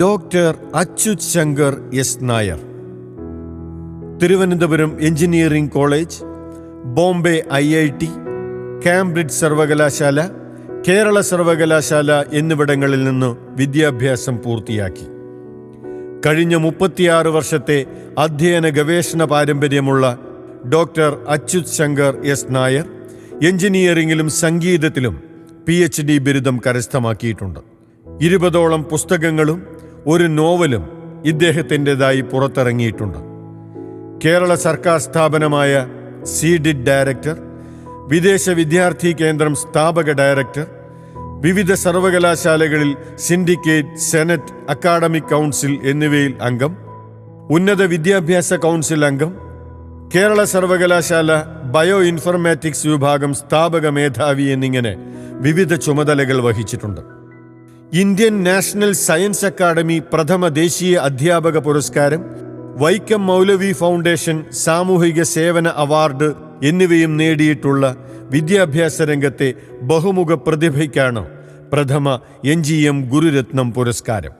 Doctor Achyut Shankar S Nair, Thiruvananthapuram engineering college, Bombay IIT, Cambridge സർവകലാശാല, കേരള സർവകലാശാല എന്നിവിടങ്ങളിൽ നിന്ന് വിദ്യാഭ്യാസം പൂർത്തിയാക്കി. കഴിഞ്ഞ 36 വർഷത്തെ അധ്യയന ഗവേഷണ പാരമ്പര്യമുള്ള ഡോക്ടർ അച്യുത് ശങ്കർ എസ് നായർ എഞ്ചിനീയറിംഗിലും സംഗീതത്തിലും PhD ബിരുദം കരസ്ഥമാക്കിയിട്ടുണ്ട്. 20ഓളം പുസ്തകങ്ങളും ഒരു നോവലും ഇദ്ദേഹത്തിൻ്റെതായി പുറത്തിറങ്ങിയിട്ടുണ്ട്. കേരള സർക്കാർ സ്ഥാപനമായ സീഡിറ്റ് ഡയറക്ടർ, വിദേശ വിദ്യാർത്ഥി കേന്ദ്രം സ്ഥാപക ഡയറക്ടർ, വിവിധ സർവകലാശാലകളിൽ സിൻഡിക്കേറ്റ്, സെനറ്റ്, അക്കാഡമിക് കൗൺസിൽ എന്നിവയിൽ അംഗം, ഉന്നത വിദ്യാഭ്യാസ കൗൺസിൽ അംഗം, കേരള സർവകലാശാല ബയോ ഇൻഫർമാറ്റിക്സ് വിഭാഗം സ്ഥാപക മേധാവി എന്നിങ്ങനെ വിവിധ ചുമതലകൾ വഹിച്ചിട്ടുണ്ട്. ഇന്ത്യൻ നാഷണൽ സയൻസ് അക്കാദമി പ്രഥമ ദേശീയ അധ്യാപക പുരസ്കാരം, വൈക്കം മൗലവി ഫൗണ്ടേഷൻ സാമൂഹിക സേവന അവാർഡ് എന്നിവയും നേടിയിട്ടുള്ള വിദ്യാഭ്യാസ രംഗത്തെ ബഹുമുഖ പ്രതിഭയ്ക്കാണ് പ്രഥമ NGM ഗുരുരത്നം പുരസ്കാരം.